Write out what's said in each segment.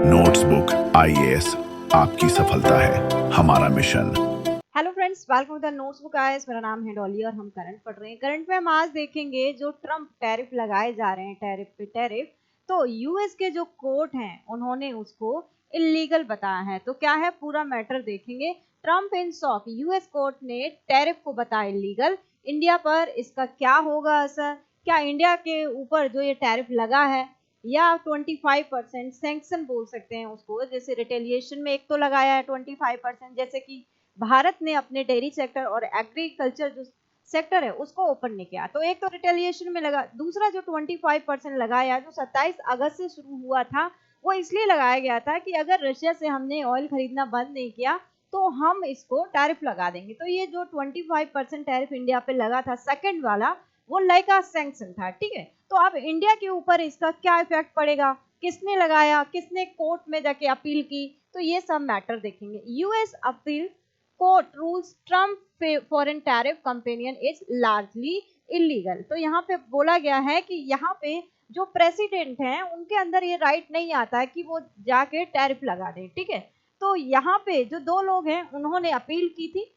Notebook IAS आपकी सफलता है हमारा mission. Hello friends, welcome to the Notesbook IAS. मेरा नाम है डॉली और हम करंट पढ़ रहे हैं। करंट में हम आज देखेंगे जो ट्रम्प टैरिफ लगाए जा रहे हैं, टैरिफ पे टैरिफ। तो यूएस के जो कोर्ट हैं उन्होंने उसको इलीगल बताया है। तो क्या है पूरा मैटर देखेंगे। Trump in shock, US court ने टैरिफ को बताया इलीगल। इंडिया पर इसका क्या होगा असर? क्या इंडिया के ऊपर जो ये टैरिफ लगा है या 25% सैंक्शन बोल सकते हैं उसको, जैसे रिटेलिएशन में एक तो लगाया है 25%, जैसे कि भारत ने अपने डेयरी सेक्टर और एग्रीकल्चर जो सेक्टर है उसको ओपन नहीं किया, तो एक तो रिटेलिएशन में लगा। दूसरा जो 25% लगाया जो 27 अगस्त से शुरू हुआ था, वो इसलिए लगाया गया था कि अगर रशिया से हमने ऑयल खरीदना बंद नहीं किया तो हम इसको टैरिफ लगा देंगे। तो ये जो 25% टैरिफ इंडिया पे लगा था सेकंड वाला, वो लाइक सैंक्शन था, ठीक है। तो अब इंडिया के ऊपर इसका क्या इफेक्ट पड़ेगा, किसने लगाया, किसने कोर्ट में जाके अपील की, तो ये सब मैटर देखेंगे। US appeal court rules Trump foreign tariff companion is largely illegal. तो यहाँ पे बोला गया है कि यहाँ पे जो प्रेसिडेंट हैं उनके अंदर ये राइट नहीं आता है कि वो जाके टैरिफ लगा दें, ठीक है। तो यहाँ पे जो दो लोग हैं उन्होंने अपील की थी।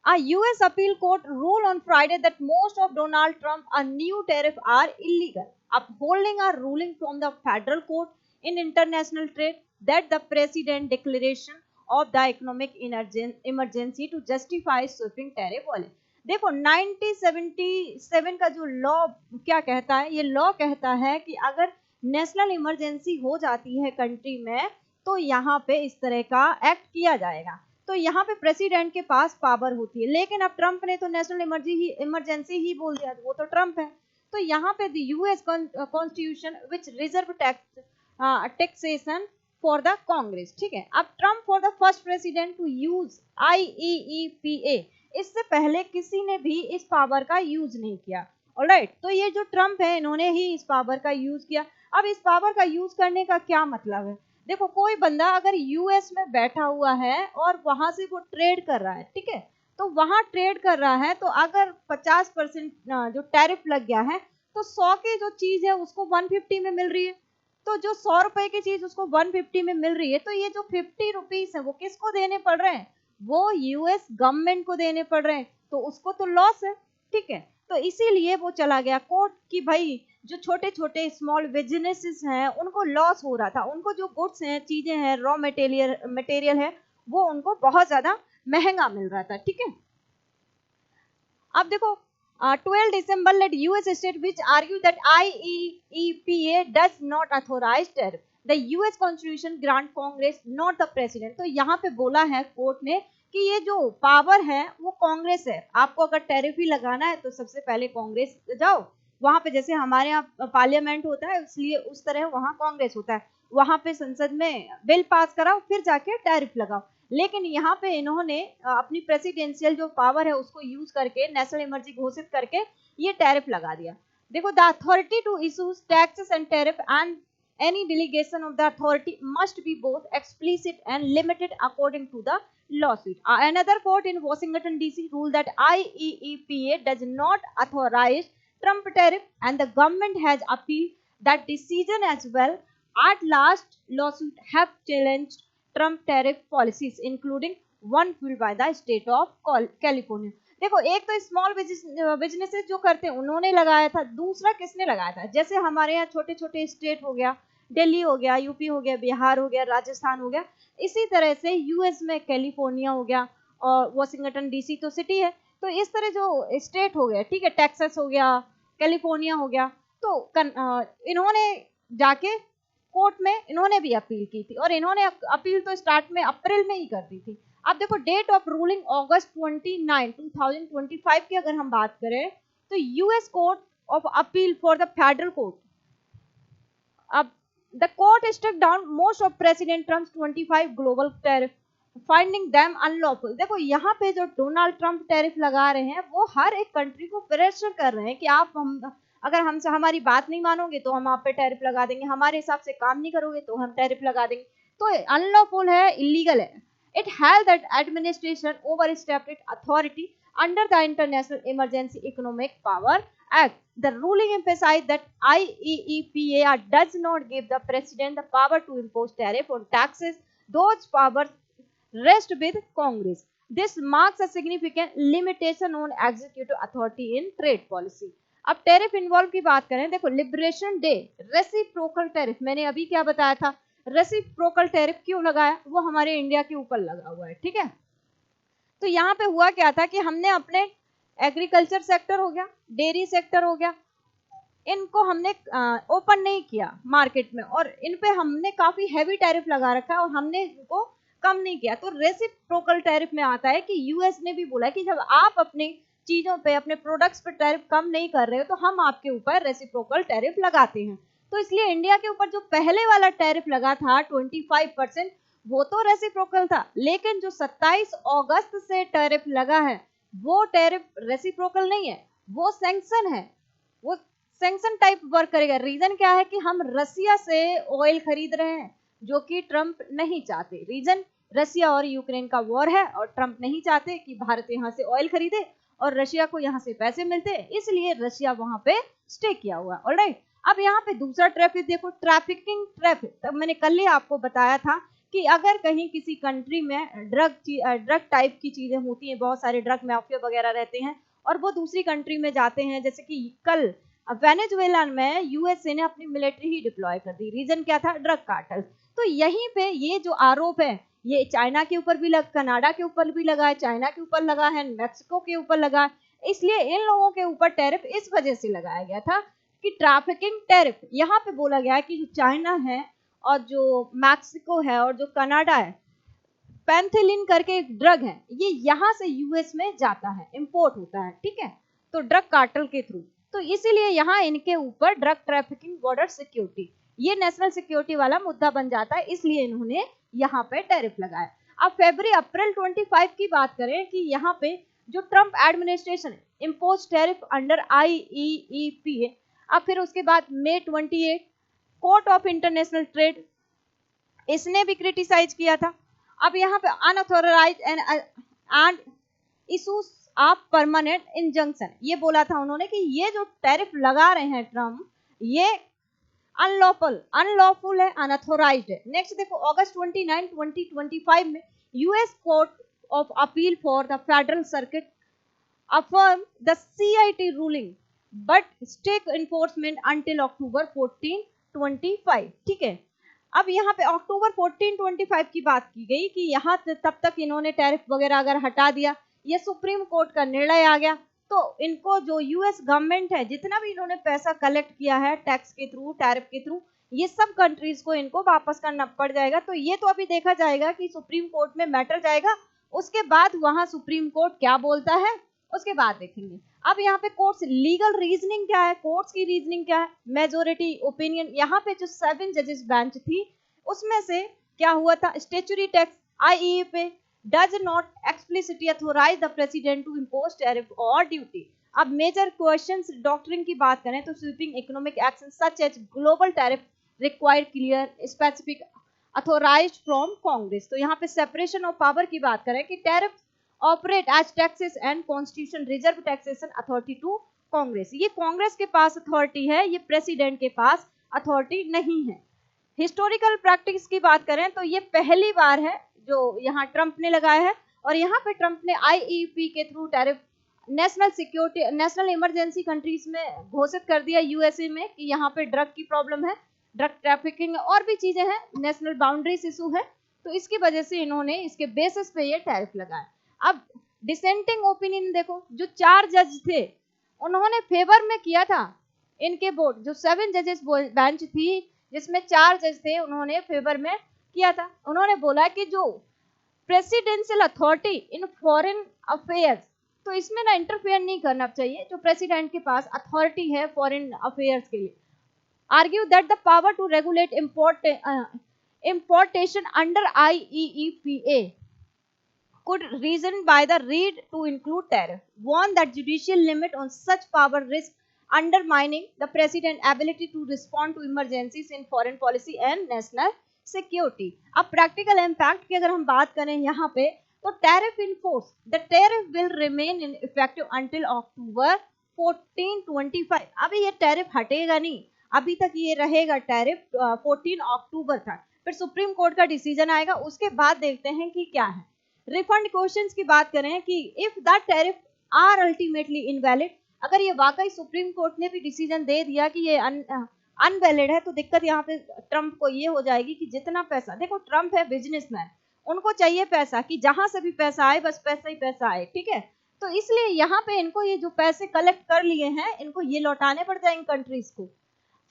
A US appeal court ruled on Friday that most of Donald Trump's new tariffs are illegal, upholding a ruling from the federal court in international trade that the president declaration of the economic emergency to justify sweeping tariff policy. देखो 1977 का जो law क्या कहता है, ये law कहता है कि अगर नेशनल इमरजेंसी हो जाती है कंट्री में तो यहाँ पे इस तरह का एक्ट किया जाएगा। तो यहाँ पे प्रेसिडेंट के पास पावर होती है, लेकिन अब ट्रम्प ने तो नेशनल इमरजेंसी ही बोल दिया, वो तो ट्रम्प है। तो यहाँ पे the US constitution which reserve taxation for the Congress, ठीक है। अब Trump for the first president to use IEEPA, इससे पहले किसी ने भी इस पावर का यूज नहीं किया। ऑलराइट, तो ये जो ट्रम्प है इन्होंने ही इस पावर का यूज किया। अब इस पावर का यूज करने का क्या मतलब है? देखो कोई बंदा अगर यूएस में बैठा हुआ है और वहां से वो ट्रेड कर रहा है, ठीक है, तो वहां ट्रेड कर रहा है, तो अगर 50% जो टैरिफ लग गया है तो 100 की जो चीज है उसको 150 में मिल रही है। तो जो 100 रुपए की चीज उसको 150 में मिल रही है, तो ये जो 50 रुपीज है वो किसको देने पड़ रहे हैं? वो यूएस गवर्नमेंट को देने पड़ रहे हैं, तो उसको तो लॉस है, ठीक है। तो इसीलिए वो चला गया कोर्ट की भाई जो छोटे छोटे स्मॉल बिजनेसेस हैं उनको लॉस हो रहा था, उनको जो गुड्स हैं, चीजें हैं, रॉ मटेरियल है, वो उनको बहुत ज्यादा महंगा मिल रहा था, ठीक है। अब देखो 12 December let US state which argue that IEEPA does not authorize tariff. The US Constitution grant Congress not the president. तो यहाँ पे बोला है कोर्ट ने कि ये जो पावर है वो कांग्रेस है। आपको अगर टैरिफ ही लगाना है तो सबसे पहले कांग्रेस जाओ, वहां पे जैसे हमारे यहाँ पार्लियामेंट होता है इसलिए उस तरह वहां कांग्रेस होता है, वहां पे संसद में बिल पास कराओ फिर जाके टैरिफ लगाओ। लेकिन यहाँ पे इन्होंने अपनी प्रेसिडेंशियल जो पावर है उसको यूज करके नेशनल इमरजेंसी घोषित करके ये टैरिफ लगा दिया। देखो the authority to issues taxes and tariff and any delegation of the authority must be both explicit and limited according to the lawsuit. Another court in Washington DC ruled that IEEPA does not authorize Trump tariff and the government has appealed that decision as well. At last lawsuit have challenged Trump tariff policies including one filed by the state of California. देखो एक तो small businesses जो करते हैं उन्होंने लगाया था, दूसरा किसने लगाया था? जैसे हमारे यहाँ छोटे छोटे स्टेट हो गया, दिल्ली हो गया, यूपी हो गया, बिहार हो गया, राजस्थान हो गया, इसी तरह से यूएस में कैलिफोर्निया हो गया और वॉशिंगटन डीसी तो सिटी है, तो इस तरह जो स्टेट हो गया, ठीक है, टेक्सास हो गया, कैलिफोर्निया हो गया, तो इन्होंने जाके कोर्ट में इन्होंने भी अपील की थी और इन्होंने अपील तो स्टार्ट में अप्रैल में ही कर दी थी। अब देखो डेट ऑफ रूलिंग अगस्त 29 2025 की अगर हम बात करें तो US court of appeal for the federal court, अब the court struck down most of president Trump's 25 global tariff finding them unlawful. देखो यहाँ पे जो डोनाल्ड ट्रम्प टैरिफ लगा रहे हैं वो हर एक कंट्री को प्रेशर कर रहे हैं कि आप अगर हमसे हमारी बात नहीं मानोगे तो हम आप पे टैरिफ लगा देंगे, हमारे हिसाब से काम नहीं करोगे तो हम टैरिफ लगा देंगे। तो अनलॉफुल है, इलीगल है। It held that administration overstepped its authority under the international emergency economic power Act. The ruling emphasized that IEEPA does not give the president the power to impose tariff on taxes. Those powers rest with Congress. This marks a significant limitation on executive authority in trade policy. अब tariff involve की बात करें, देखो liberation day reciprocal tariff, मैंने अभी क्या बताया था, रेसिप्रोकल टैरिफ क्यों लगाया, वो हमारे इंडिया के ऊपर लगा हुआ है, ठीक है। तो यहाँ पे हुआ क्या था कि हमने अपने एग्रीकल्चर सेक्टर हो गया, डेयरी सेक्टर हो गया, इनको हमने ओपन नहीं किया मार्केट में, और इन पे हमने काफी हैवी टैरिफ लगा रखा है और हमने इनको कम नहीं किया। तो रेसिप्रोकल टैरिफ में आता है कि यूएस ने भी बोला कि जब आप अपनी चीजों पे, अपने प्रोडक्ट्स पे टैरिफ कम नहीं कर रहे हो तो हम आपके ऊपर रेसिप्रोकल टैरिफ लगाते हैं। तो इसलिए इंडिया के ऊपर जो पहले वाला टैरिफ लगा था 25%, वो तो रेसिप्रोकल था, लेकिन जो 27 अगस्त से टैरिफ लगा है वो टैरिफ रेसिप्रोकल नहीं है, वो सैंक्शन है, वो सैंक्शन टाइप वर्क करेगा। रीजन क्या है कि हम रसिया से ऑयल खरीद रहे हैं जो कि ट्रंप नहीं चाहते। रीजन रसिया और यूक्रेन का वॉर है और ट्रंप नहीं चाहते कि भारत यहाँ से ऑयल खरीदे और रशिया को यहाँ से पैसे मिलते हैं, इसलिए रशिया वहां पे स्टे किया हुआ है। ऑलराइट, अब यहाँ पे दूसरा ट्रैफिक देखो, ट्रैफिकिंग ट्रैफिक। तब मैंने कल ही आपको बताया था कि अगर कहीं किसी कंट्री में ड्रग टाइप की चीजें होती हैं, बहुत सारे ड्रग माफिया वगैरह रहते हैं और वो दूसरी कंट्री में जाते हैं, जैसे कि कल वेनेजुएला में यूएसए ने अपनी मिलिट्री ही डिप्लॉय कर दी। रीजन क्या था, ड्रग कार्टल। तो यहीं पे ये जो आरोप है ये चाइना के ऊपर भी कनाडा के ऊपर भी लगा है, चाइना के ऊपर लगा है, मैक्सिको के ऊपर लगा है। इसलिए इन लोगों के ऊपर टैरिफ इस वजह से लगाया गया था कि ट्रैफिकिंग टैरिफ। यहाँ पे बोला गया है कि जो चाइना है और जो मैक्सिको है और जो कनाडा है, पेंथिलिन करके एक ड्रग है, ये यहाँ से यूएस में जाता है, इंपोर्ट होता है, ठीक है, तो ड्रग कार्टल के थ्रू। तो इसीलिए यहाँ इनके ऊपर ड्रग ट्रैफिकिंग, बॉर्डर सिक्योरिटी, ये नेशनल सिक्योरिटी वाला मुद्दा बन जाता है, इसलिए इन्होंने यहाँ पे टैरिफ लगाया। अब फरवरी अप्रैल 25 की बात करें कि यहाँ पे जो Trump administration impose tariff under IEEPA। अब फिर उसके बाद मई 28 कोर्ट ऑफ इंटरनेशनल ट्रेड, इसने भी क्रिटिसाइज किया था। अब यहाँ पे unauthorised and issues of permanent injunction, ये बोला था उन्होंने कि ये जो टैरिफ लगा रहे हैं ट्रम्प, ये अनलॉफुल है, अनऑथोराइज्ड है। नेक्स्ट देखो, अगस्त 29, 2025 में US court of appeal for the federal circuit affirm the CIT ruling but stake enforcement until October 14, 25, ठीक है। अब यहाँ पे अक्टूबर 14, 25 की बात की गई कि यहाँ तब तक इन्होंने टैरिफ वगैरह अगर हटा दिया, ये सुप्रीम कोर्ट का निर्णय आ गया, तो इनको जो यूएस गवर्नमेंट है, जितना भी इन्होंने पैसा कलेक्ट किया है टैक्स के थ्रू, टैरिफ के थ्रू, ये सब कंट्रीज को इनको वापस करना पड़ जाएगा। तो ये तो अभी देखा जाएगा कि सुप्रीम कोर्ट में मैटर जाएगा, उसके बाद वहां सुप्रीम कोर्ट क्या बोलता है उसके बाद देखेंगे। अब यहाँ पे कोर्ट्स लीगल रीजनिंग क्या है, कोर्ट्स की रीजनिंग क्या है, मेजोरिटी ओपिनियन। यहाँ पे जो 7 जजेस बेंच थी उसमें से क्या हुआ था, statutory tax IEEPA does not explicitly authorize the president to impose tariff or duty। अब मेजर क्वेश्चंस डॉक्ट्रिन की बात करें तो sweeping economic action such as global tariff require clear specific authorized from Congress. तो यहाँ पे सेपरेशन ऑफ पावर की बात करें कि tariff operate as taxes and constitution reserve taxation authority to Congress. ये कांग्रेस के पास अथॉरिटी है, ये प्रेसिडेंट के पास अथॉरिटी नहीं है। हिस्टोरिकल प्रैक्टिस की बात करें तो ये पहली बार है जो यहाँ ट्रंप ने लगाया है, और यहाँ पे ट्रंप ने IEEPA के through tariff national security, national emergency countries में घोषित कर दिया यूएसए में कि यहाँ पे ड्रग की प्रॉब्लम है, ड्रग ट्रैफिकिंग और भी चीजें हैं, नेशनल बाउंड्रीज इशू है, तो इसकी वजह से इन्होंने इसके बेसिस पे ये टैरिफ लगाया। अब डिसेंटिंग ओपिनियन देखो, जो 4 जज थे उन्होंने फेवर में किया था, इनके बोर्ड जो 7 जजेस बेंच थी जिसमें 4 जज थे उन्होंने फेवर में किया था। उन्होंने बोला कि जो presidential authority in foreign affairs, तो इसमें ना इंटरफेयर नहीं करना चाहिए, जो प्रेसिडेंट के पास अथॉरिटी है फॉरेन अफेयर्स के लिए। Argue that the power to regulate importation under IEEPA could reason by the read to include tariff, warn that judicial limit on such power risk undermining the president's ability to respond to emergencies in foreign policy and national security। अब practical impact की अगर हम बात करें यहाँ पे, तो tariff in force, the tariff will remain in effective until October 1425। अभी ये टैरिफ हटेगा नहीं, अभी तक ये रहेगा टैरिफ 14 अक्टूबर तक, फिर सुप्रीम कोर्ट का डिसीजन आएगा, उसके बाद देखते हैं कि क्या है। रिफंड क्वेश्चंस की बात करें कि if the tariff are ultimately invalid, अगर ये वाकई सुप्रीम कोर्ट ने भी डिसीजन दे दिया कि ये अनवैलिड है, तो दिक्कत यहाँ पे ट्रम्प को ये हो जाएगी कि जितना पैसा, देखो ट्रम्प है बिजनेसमैन, उनको चाहिए पैसा, कि जहां से भी पैसा आए बस पैसा ही पैसा आए, ठीक है। तो इसलिए यहाँ पे इनको ये जो पैसे कलेक्ट कर लिए हैं, इनको ये लौटाने पड़ जाएंगे कंट्रीज को।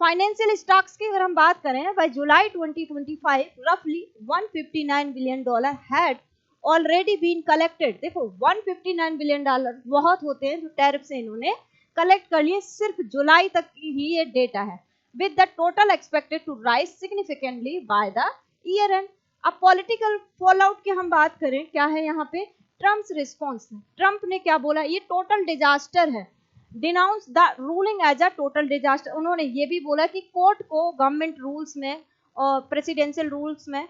फाइनेंशियल स्टॉक्स की अगर हम बात करें, बाय जुलाई 2025 रफली 159 billion dollar had already been collected. देखो 159 बिलियन डॉलर बहुत होते हैं जो टैरिफ से इन्होंने कलेक्ट कर लिए, सिर्फ जुलाई तक की ही ये डेटा है, with the total expected to rise significantly by the year end. अब पॉलिटिकल फॉलआउट की हम बात करें, क्या है यहाँ पे ट्रम्प्स रिस्पॉन्स। ट्रम्प ने क्या बोला, ये टोटल डिजास्टर है, denounce the ruling as a total disaster. उन्होंने ये भी बोला कि कोर्ट को गवर्नमेंट रूल्स में और प्रेसिडेंशियल रूल्स में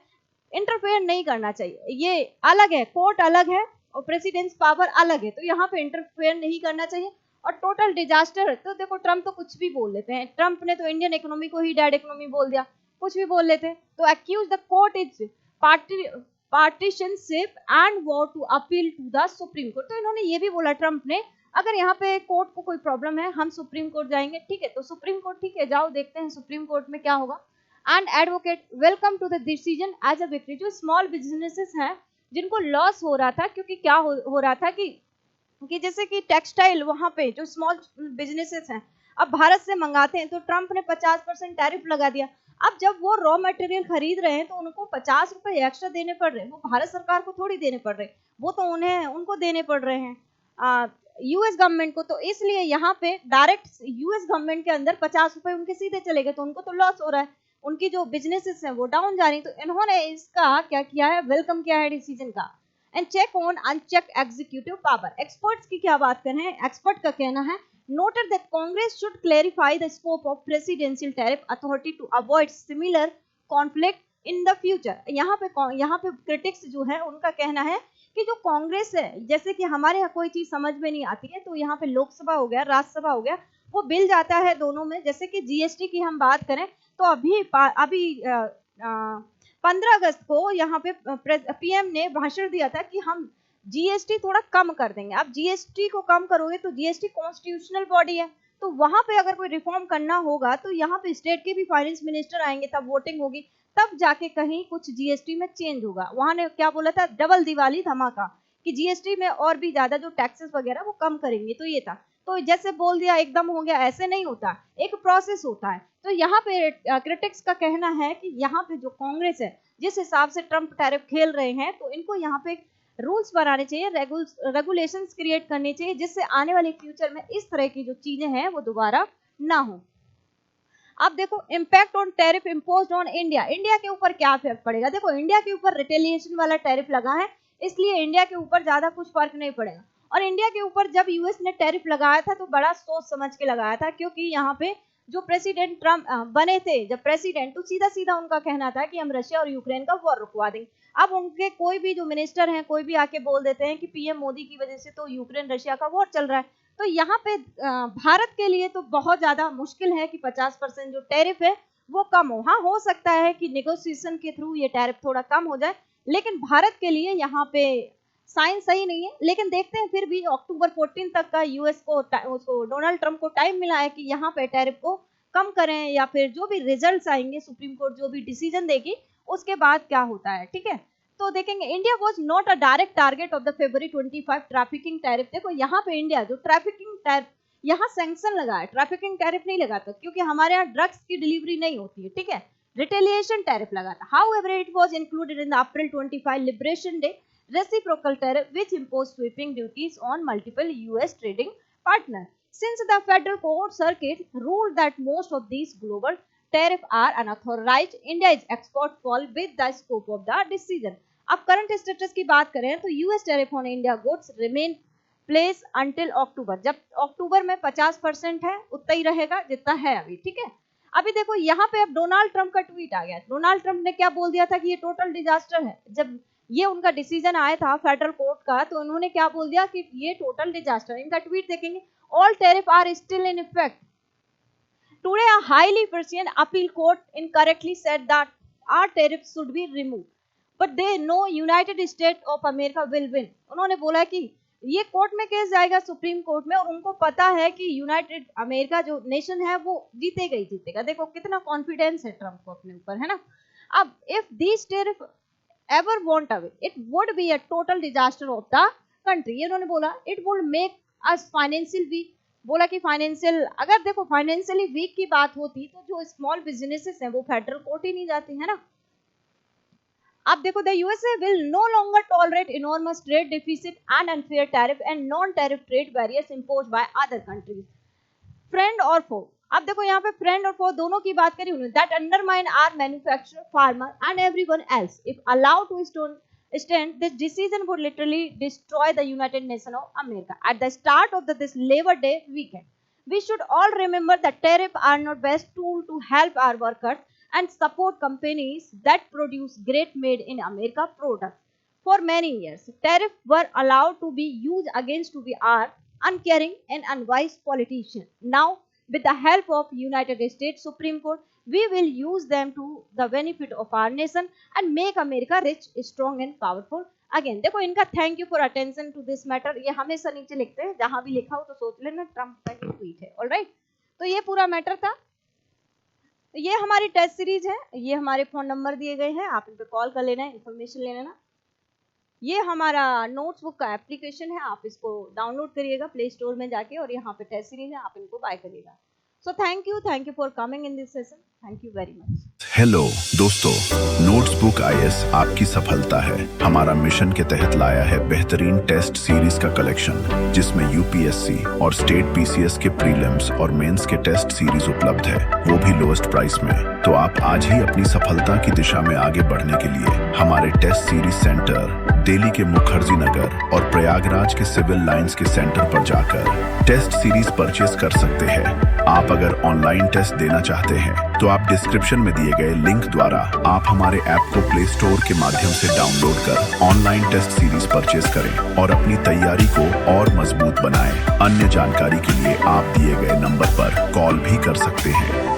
इंटरफेयर नहीं करना चाहिए, ये अलग है, कोर्ट अलग है और प्रेसिडेंस पावर अलग है, तो यहाँ पे इंटरफेयर नहीं करना चाहिए। और टोटल डिजास्टर, तो देखो ट्रम्प तो कुछ भी बोल लेते हैं, ट्रम्प ने तो इंडियन इकोनॉमी को ही डेड इकोनॉमी बोल दिया, कुछ भी बोल लेते हैं। तो accuse the court is partisanship and vow to appeal to the supreme court. तो इन्होंने ये भी बोला ट्रम्प ने, अगर यहाँ पे कोर्ट को कोई प्रॉब्लम है हम सुप्रीम कोर्ट जाएंगे, ठीक है, तो सुप्रीम कोर्ट ठीक है जाओ, देखते हैं सुप्रीम कोर्ट में क्या होगा। And advocate welcome to the decision as a victory. जो स्मॉल बिजनेसेस हैं जिनको लॉस हो रहा था, क्योंकि क्या हो रहा था कि जैसे कि टेक्सटाइल, वहां पे जो स्मॉल बिजनेसेस हैं अब भारत से मंगाते हैं, तो ट्रम्प ने 50% टैरिफ लगा दिया। अब जब वो रॉ मटेरियल खरीद रहे हैं तो उनको 50 रुपए एक्स्ट्रा देने पड़ रहे हैं, वो भारत सरकार को थोड़ी देने पड़ रहे हैं, वो तो उनको देने पड़ रहे हैं यूएस गवर्नमेंट को। तो इसलिए यहाँ पे डायरेक्ट यूएस गवर्नमेंट के अंदर 50 रुपए उनके सीधे चले गए, तो उनको तो लॉस हो रहा है, उनकी जो बिजनेसेस हैं वो डाउन जा रही। तो इन्होंने इसका क्या किया है, वेलकम किया है डिसीजन का। And check on unchecked executive power. Experts की क्या बात करें, एक्सपर्ट का कहना है noted that Congress should clarify the scope of presidential tariff authority to avoid similar conflict in the future। यहाँ पे क्रिटिक्स जो है उनका कहना है कि जो कांग्रेस है, जैसे कि हमारे यहाँ कोई चीज समझ में नहीं आती है, तो यहाँ पे लोकसभा हो गया, राज्यसभा हो गया, वो बिल जाता है दोनों में। जैसे कि जीएसटी की हम बात करें तो अभी 15 अगस्त को यहाँ पे पीएम ने भाषण दिया था कि हम जीएसटी थोड़ा कम कर देंगे। अब जीएसटी को कम करोगे तो जीएसटी कॉन्स्टिट्यूशनल बॉडी है, तो वहां पे अगर कोई रिफॉर्म करना होगा तो यहाँ पे स्टेट के भी फाइनेंस मिनिस्टर आएंगे, तब वोटिंग होगी, तब जाके कहीं कुछ जीएसटी में चेंज होगा। वहां ने क्या बोला था, डबल दिवाली धमाका, कि जीएसटी में और भी ज्यादा जो टैक्सेस वगैरह वो कम करेंगे, तो ये था। तो जैसे बोल दिया एकदम हो गया, ऐसे नहीं होता, एक प्रोसेस होता है। तो यहाँ पे क्रिटिक्स का कहना है कि यहाँ पे जो कांग्रेस है, जिस हिसाब से ट्रम्प टैरिफ खेल रहे हैं, तो इनको यहाँ पे रूल्स बनाने चाहिए, रेगुलेशंस क्रिएट करने चाहिए, जिससे आने वाले फ्यूचर में इस तरह की जो चीजें हैं वो दोबारा ना हो। अब देखो impact on tariff imposed on India. India के ऊपर क्या इफेक्ट पड़ेगा, देखो इंडिया के ऊपर रिटेलिएशन वाला टैरिफ लगा है, इसलिए इंडिया के ऊपर ज्यादा कुछ फर्क नहीं पड़ेगा। और इंडिया के ऊपर जब यूएस ने टैरिफ लगाया था तो बड़ा सोच समझ के लगाया था, क्योंकि यहाँ पे जो प्रेसिडेंट ट्रम्प बने थे जब प्रेसिडेंट, तो सीधा सीधा उनका कहना था कि हम रशिया और यूक्रेन का वॉर रुकवा देंगे। अब उनके कोई भी जो मिनिस्टर हैं, कोई भी आके बोल देते हैं कि पीएम मोदी की वजह से तो यूक्रेन रशिया का वॉर चल रहा है। तो यहाँ पे भारत के लिए तो बहुत ज्यादा मुश्किल है कि 50% जो टैरिफ है वो कम हो। हाँ, हो सकता है कि नेगोशिएशन के थ्रू ये टैरिफ थोड़ा कम हो जाए, लेकिन भारत के लिए यहाँ पे साइन सही नहीं है। लेकिन देखते हैं, फिर भी अक्टूबर 14 तक का यूएस को उसको डोनाल्ड ट्रम्प को टाइम मिला है कि यहाँ पे टैरिफ को कम करें, या फिर जो भी रिजल्ट्स आएंगे, सुप्रीम कोर्ट जो भी डिसीजन देगी उसके बाद क्या होता है, ठीक है। तो देखेंगे India was not a direct target of the February 25 trafficking tariff. देखो यहाँ पे इंडिया जो ट्रैफिकिंग टैरिफ, यहाँ सैंक्शन लगा है, ट्रैफिकिंग टैरिफ नहीं लगाता, क्योंकि हमारे यहाँ ड्रग्स की डिलीवरी नहीं होती है, ठीक है। रिटेलिएशन टैरिफ लगा था। However it was included in the April 25 liberation day reciprocal tariff which imposed sweeping duties on multiple US trading partners. Since the Federal Court Circuit ruled that most of these global tariffs are unauthorized, India is export fall with the scope of the decision. अब current status की बात करें तो US tariff on India goods remain place until October. जब अक्टूबर में 50% है, उतना ही रहेगा जितना है अभी, ठीक है। अभी देखो यहाँ पे अब डोनाल्ड ट्रम्प का ट्वीट आ गया। डोनाल्ड ट्रम्प ने क्या बोल दिया था कि ये टोटल डिजास्टर है। जब ये उनका डिसीजन आया था फेडरल कोर्ट का, तो उन्होंने क्या बोल दिया कि ये टोटल डिजास्टर। इनका ट्वीट देखेंगे, all tariff are still in effect today a highly president appeal court incorrectly said that our tariff should be remove but they know United State of America will win. उन्होंने बोला कि ये court में case जाएगा supreme court में, और उनको पता है कि यूनाइटेड अमेरिका जो नेशन है वो जीतेगा ही जीतेगा। देखो कितना कॉन्फिडेंस है ट्रम्प को अपने ऊपर, है ना। अब if this tariff ever want away, it would be a total disaster of the country। ये उन्होंने बोला it would make us financial weak। बोला कि फाइनेंशियल, अगर देखो फाइनेंशियली वीक की बात होती तो जो स्मॉल बिजनेसेस हैं वो फेडरल कोर्ट ही नहीं जाते, है ना। अब देखो the USA will no longer tolerate enormous trade deficit and unfair tariff and non tariff trade barriers imposed by other countries, friend or foe. अब देखो यहाँ पे फ्रेंड और फो दोनों की बात करी उन्होंने। That undermine our manufacturer, farmer and everyone else if allowed to stand, this decision would literally destroy the United Nations of America. At the start of this Labor Day weekend, we should all remember that tariffs are not best tool to help our workers and support companies that produce great made in America products. For many years, tariffs were allowed to be used against to be our uncaring and unwise politicians. Now, with the help of United States Supreme Court, we will use them to the benefit of our nation and make America rich, strong and powerful again। देखो इनका thank you for attention to this matter, ये हमेशा नीचे लिखते हैं, जहां भी लिखा हो तो सोच लेना ट्रम्प का ही ट्वीट है। ऑलराइट, तो ये पूरा मैटर था। ये हमारी टेस्ट सीरीज है, ये हमारे फोन नंबर दिए गए हैं, आप इन पे कॉल कर लेना, इन्फॉर्मेशन ले लेना। ये हमारा नोट्स बुक का एप्लीकेशन है, आप इसको डाउनलोड करिएगा प्ले स्टोर में जाके, और यहाँ पे टेस्ट सीरीज है, आप इनको बाय करिएगा। So thank you for coming in this session. Thank you very much. Hello दोस्तों, नोट्स बुक आईएएस आपकी सफलता है हमारा मिशन के तहत लाया है बेहतरीन टेस्ट सीरीज का कलेक्शन, जिसमें यूपीएससी और स्टेट पीसीएस के प्रीलिम्स और मेंस के टेस्ट सीरीज उपलब्ध है, वो भी लोएस्ट प्राइस में। तो आप आज ही अपनी सफलता की दिशा में आगे बढ़ने के लिए हमारे टेस्ट सीरीज सेंटर दिल्ली के मुखर्जी नगर और प्रयागराज के सिविल लाइंस के सेंटर पर जाकर टेस्ट सीरीज परचेज कर सकते हैं। आप अगर ऑनलाइन टेस्ट देना चाहते हैं तो आप डिस्क्रिप्शन में दिए गए लिंक द्वारा आप हमारे ऐप को प्ले स्टोर के माध्यम से डाउनलोड कर ऑनलाइन टेस्ट सीरीज परचेज करें और अपनी तैयारी को और मजबूत बनाएं। अन्य जानकारी के लिए आप दिए गए नंबर पर कॉल भी कर सकते हैं।